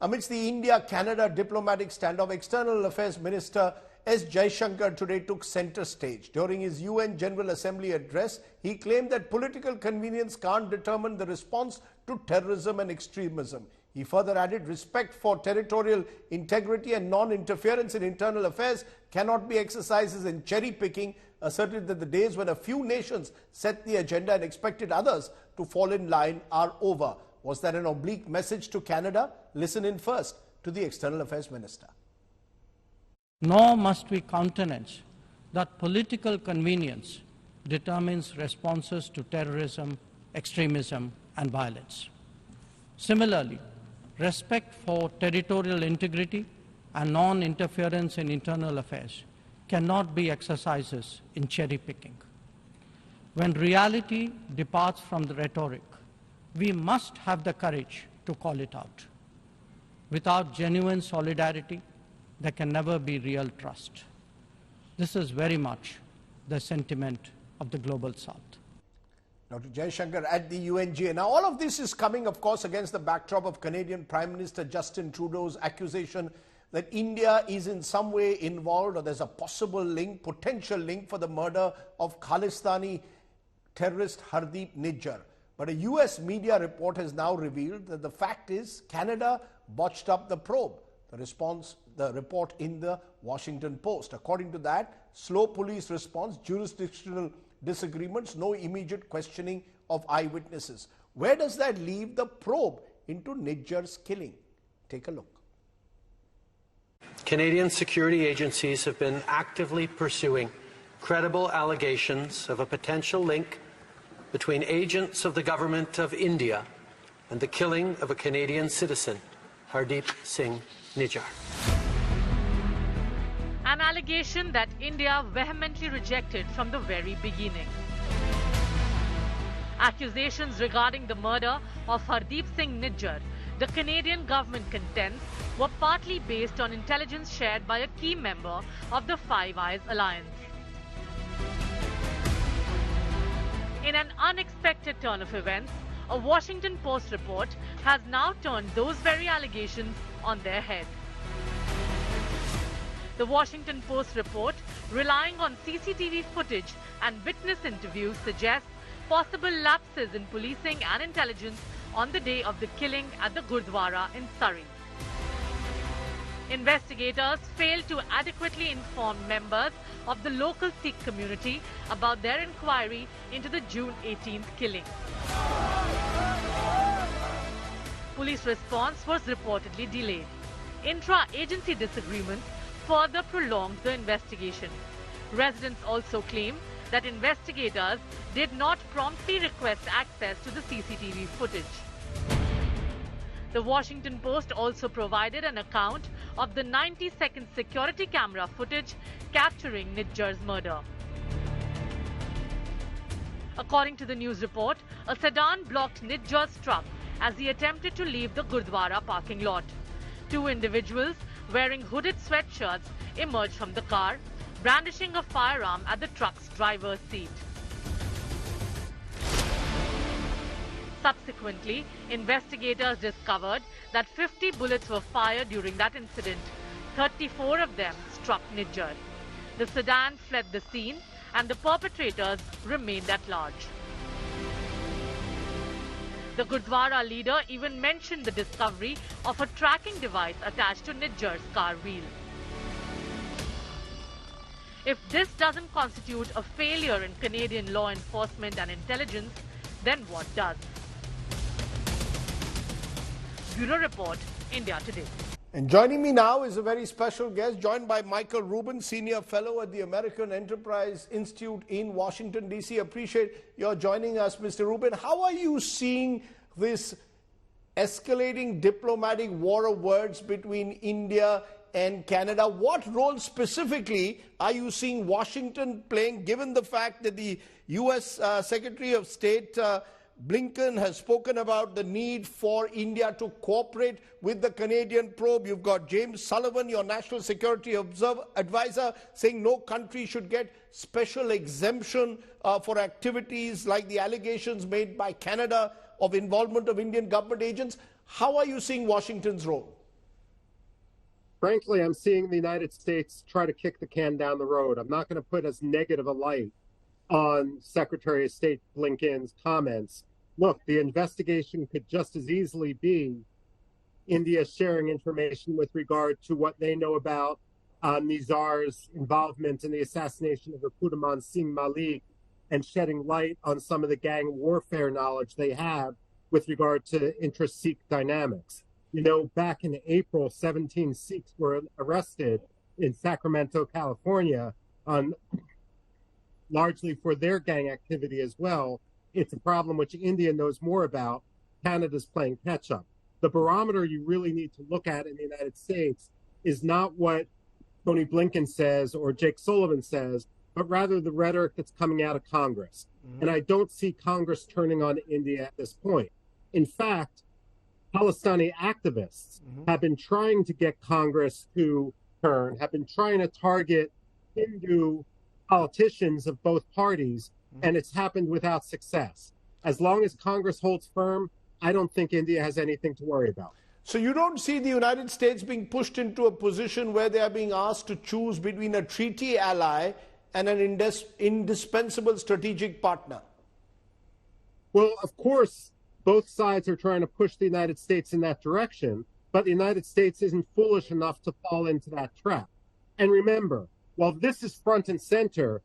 Amidst the India-Canada diplomatic standoff, External Affairs Minister S. Jaishankar today took center stage. During his UN General Assembly address, he claimed that political convenience can't determine the response to terrorism and extremism. He further added respect for territorial integrity and non-interference in internal affairs cannot be exercises in cherry-picking, asserted that the days when a few nations set the agenda and expected others to fall in line are over. Was that an oblique message to Canada? Listen in first to the External Affairs Minister. Nor must we countenance that political convenience determines responses to terrorism, extremism and violence. Similarly, respect for territorial integrity and non-interference in internal affairs cannot be exercises in cherry-picking. When reality departs from the rhetoric, we must have the courage to call it out. Without genuine solidarity, there can never be real trust. This is very much the sentiment of the Global South. Dr. Jaishankar at the UNGA. Now, all of this is coming, of course, against the backdrop of Canadian Prime Minister Justin Trudeau's accusation that India is in some way involved, or there's a possible link, potential link for the murder of Khalistani terrorist Hardeep Nijjar. But a US media report has now revealed that the fact is Canada botched up the probe. The report in the Washington Post. According to that, slow police response, jurisdictional disagreements, no immediate questioning of eyewitnesses. Where does that leave the probe into Nijjar's killing? Take a look. Canadian security agencies have been actively pursuing credible allegations of a potential link between agents of the government of India and the killing of a Canadian citizen, Hardeep Singh Nijjar. An allegation that India vehemently rejected from the very beginning. Accusations regarding the murder of Hardeep Singh Nijjar, the Canadian government contends, were partly based on intelligence shared by a key member of the Five Eyes Alliance. In an unexpected turn of events, a Washington Post report has now turned those very allegations on their head. The Washington Post report, relying on CCTV footage and witness interviews, suggests possible lapses in policing and intelligence on the day of the killing at the Gurdwara in Surrey. Investigators failed to adequately inform members of the local Sikh community about their inquiry into the June 18th killing. Police response was reportedly delayed. Intra-agency disagreements further prolonged the investigation. Residents also claim that investigators did not promptly request access to the CCTV footage. The Washington Post also provided an account of the 90-second security camera footage capturing Nijjar's murder. According to the news report, a sedan blocked Nijjar's truck as he attempted to leave the Gurdwara parking lot. Two individuals wearing hooded sweatshirts emerged from the car, brandishing a firearm at the truck's driver's seat. Subsequently, investigators discovered that 50 bullets were fired during that incident. 34 of them struck Nijjar. The sedan fled the scene and the perpetrators remained at large. The Gurdwara leader even mentioned the discovery of a tracking device attached to Nijjar's car wheel. If this doesn't constitute a failure in Canadian law enforcement and intelligence, then what does? Bureau Report, India Today. And joining me now is a very special guest, joined by Michael Rubin, Senior Fellow at the American Enterprise Institute in Washington, D.C. Appreciate your joining us, Mr. Rubin. How are you seeing this escalating diplomatic war of words between India and Canada? What role specifically are you seeing Washington playing, given the fact that the U.S. Secretary of State Blinken has spoken about the need for India to cooperate with the Canadian probe? You've got James Sullivan, your National Security Advisor, saying no country should get special exemption for activities like the allegations made by Canada of involvement of Indian government agents. How are you seeing Washington's role? Frankly, I'm seeing the United States try to kick the can down the road. I'm not going to put as negative a light on Secretary of State Blinken's comments. Look, the investigation could just as easily be India sharing information with regard to what they know about Nijjar's involvement in the assassination of Rapudaman Singh Malik and shedding light on some of the gang warfare knowledge they have with regard to intra-Sikh dynamics. You know, back in April, 17 Sikhs were arrested in Sacramento, California, largely for their gang activity as well. It's a problem which India knows more about. Canada's playing catch-up. The barometer you really need to look at in the United States is not what Tony Blinken says or Jake Sullivan says, but rather the rhetoric that's coming out of Congress. And I don't see Congress turning on India at this point. In fact, Khalistani activists have been trying to get Congress to turn, have been trying to target Hindu politicians of both parties, and it's happened without success. As long as Congress holds firm, I don't think India has anything to worry about. So you don't see the United States being pushed into a position where they are being asked to choose between a treaty ally and an indispensable strategic partner? Well, of course, both sides are trying to push the United States in that direction, but the United States isn't foolish enough to fall into that trap. And remember, while this is front and center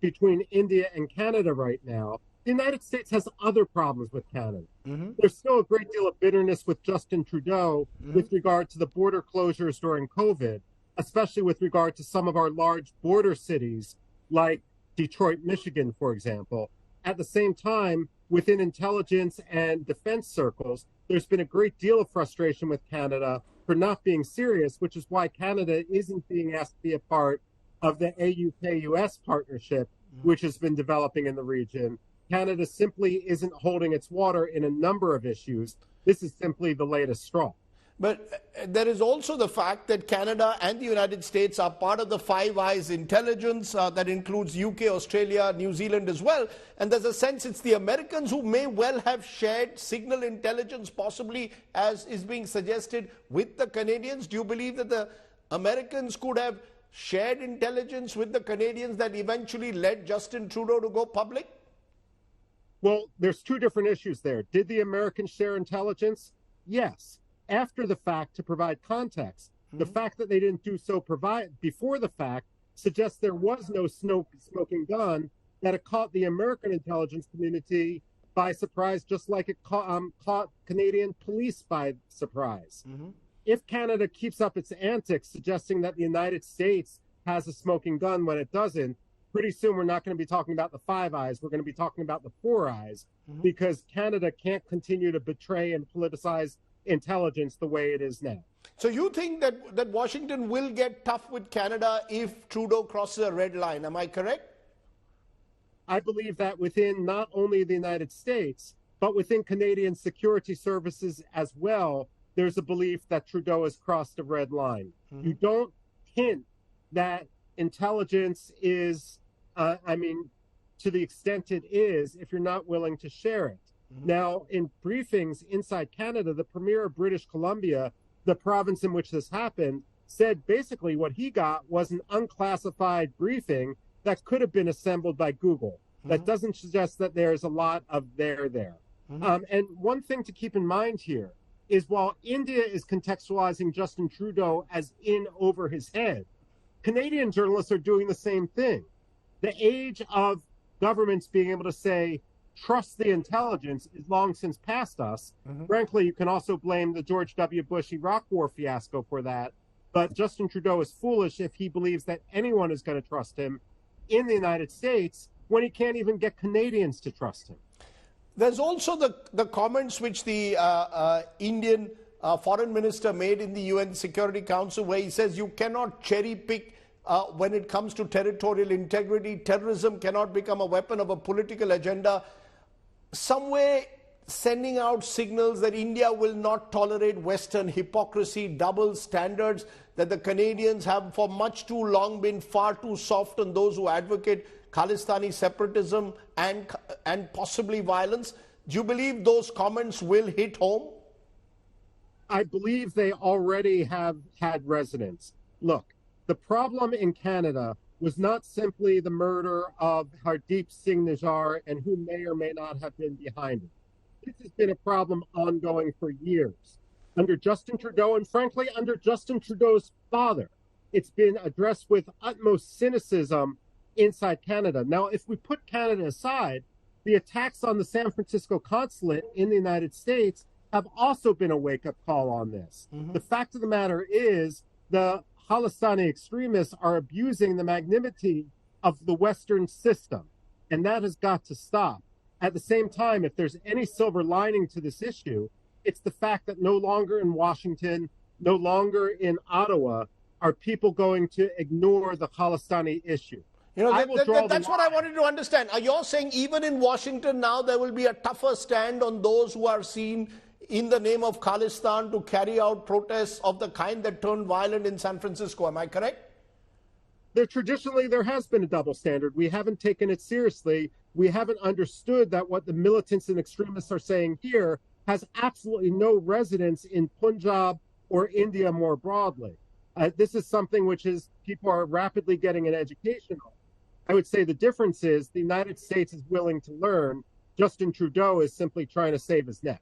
between India and Canada right now, the United States has other problems with Canada. There's still a great deal of bitterness with Justin Trudeau with regard to the border closures during COVID, especially with regard to some of our large border cities like Detroit, Michigan, for example. At the same time, within intelligence and defense circles, there's been a great deal of frustration with Canada for not being serious, which is why Canada isn't being asked to be a part of the AUKUS partnership, which has been developing in the region. Canada simply isn't holding its water in a number of issues. This is simply the latest straw. But there is also the fact that Canada and the United States are part of the Five Eyes intelligence that includes UK, Australia, New Zealand as well. And there's a sense it's the Americans who may well have shared signal intelligence, possibly as is being suggested, with the Canadians. Do you believe that the Americans could have shared intelligence with the Canadians that eventually led Justin Trudeau to go public? Well, there's two different issues there. Did the Americans share intelligence? Yes. After the fact, to provide context. The fact that they didn't do so before the fact suggests there was no smoking gun, that it caught the American intelligence community by surprise, just like it caught Canadian police by surprise. If Canada keeps up its antics, suggesting that the United States has a smoking gun when it doesn't, pretty soon we're not going to be talking about the Five Eyes. We're going to be talking about the Four Eyes, because Canada can't continue to betray and politicize intelligence the way it is now. So you think that Washington will get tough with Canada if Trudeau crosses a red line, am I correct? I believe that within not only the United States, but within Canadian security services as well, there's a belief that Trudeau has crossed a red line. You don't hint that intelligence is, to the extent it is, if you're not willing to share it. Now, in briefings inside Canada, the Premier of British Columbia, the province in which this happened, said basically what he got was an unclassified briefing that could have been assembled by Google. That doesn't suggest that there's a lot of there. And one thing to keep in mind here is while India is contextualizing Justin Trudeau as in over his head, Canadian journalists are doing the same thing. The age of governments being able to say, trust the intelligence is long since past us. Frankly, you can also blame the George W. Bush Iraq War fiasco for that. But Justin Trudeau is foolish if he believes that anyone is going to trust him in the United States when he can't even get Canadians to trust him. There's also the comments which the Indian foreign minister made in the UN Security Council, where he says you cannot cherry pick when it comes to territorial integrity. Terrorism cannot become a weapon of a political agenda. Some way sending out signals that India will not tolerate Western hypocrisy, double standards, that the Canadians have for much too long been far too soft on those who advocate Khalistani separatism and possibly violence. Do you believe those comments will hit home? I believe they already have had residents. Look, the problem in Canada was not simply the murder of Hardeep Singh Nijjar and who may or may not have been behind it. This has been a problem ongoing for years. Under Justin Trudeau, and frankly, under Justin Trudeau's father, it's been addressed with utmost cynicism inside Canada. Now, if we put Canada aside, the attacks on the San Francisco consulate in the United States have also been a wake-up call on this. The fact of the matter is the Khalistani extremists are abusing the magnanimity of the Western system, and that has got to stop. At the same time, if there's any silver lining to this issue, it's the fact that no longer in Washington, no longer in Ottawa, are people going to ignore the Khalistani issue. You know, that's what I wanted to understand. Are you saying even in Washington now there will be a tougher stand on those who are seen in the name of Khalistan to carry out protests of the kind that turned violent in San Francisco? Am I correct? Traditionally, there has been a double standard. We haven't taken it seriously. We haven't understood that what the militants and extremists are saying here has absolutely no resonance in Punjab or India more broadly. This is something which is people are rapidly getting an education on. I would say the difference is the United States is willing to learn. Justin Trudeau is simply trying to save his neck.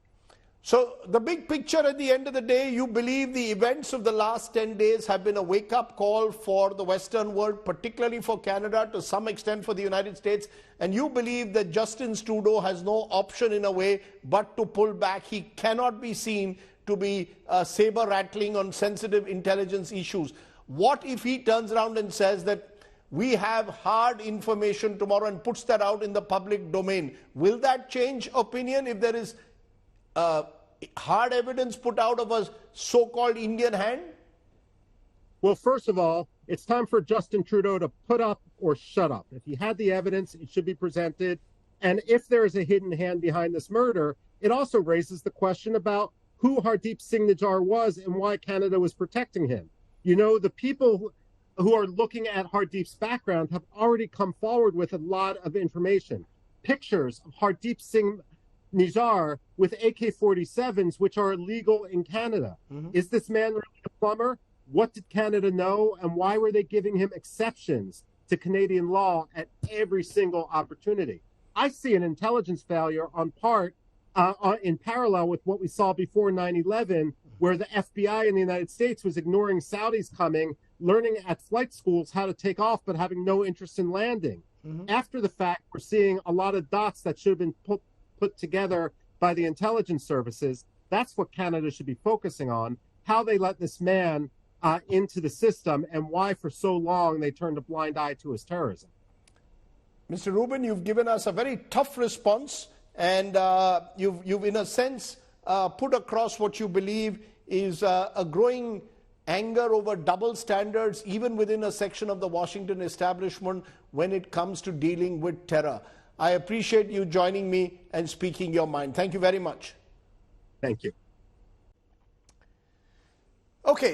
So the big picture at the end of the day, you believe the events of the last 10 days have been a wake-up call for the Western world, particularly for Canada, to some extent for the United States, and you believe that Justin Trudeau has no option in a way but to pull back. He cannot be seen to be saber-rattling on sensitive intelligence issues. What if he turns around and says that we have hard information tomorrow and puts that out in the public domain? Will that change opinion if there is hard evidence put out of a so-called Indian hand? Well, first of all, it's time for Justin Trudeau to put up or shut up. If he had the evidence, it should be presented. And if there is a hidden hand behind this murder, it also raises the question about who Hardeep Singh Nijjar was and why Canada was protecting him. You know, the people who are looking at Hardeep's background have already come forward with a lot of information. Pictures of Hardeep Singh Nijjar with AK-47s, which are illegal in Canada. Is this man really a plumber? What did Canada know, and why were they giving him exceptions to Canadian law at every single opportunity? I see an intelligence failure on part in parallel with what we saw before 9/11, where the FBI in the United States was ignoring Saudis coming, learning at flight schools how to take off, but having no interest in landing. After the fact, we're seeing a lot of dots that should have been put together by the intelligence services. That's what Canada should be focusing on, how they let this man into the system and why for so long they turned a blind eye to his terrorism. Mr. Rubin, you've given us a very tough response, and you've in a sense put across what you believe is a growing anger over double standards even within a section of the Washington establishment when it comes to dealing with terror. I appreciate you joining me and speaking your mind. Thank you very much. Thank you. Okay.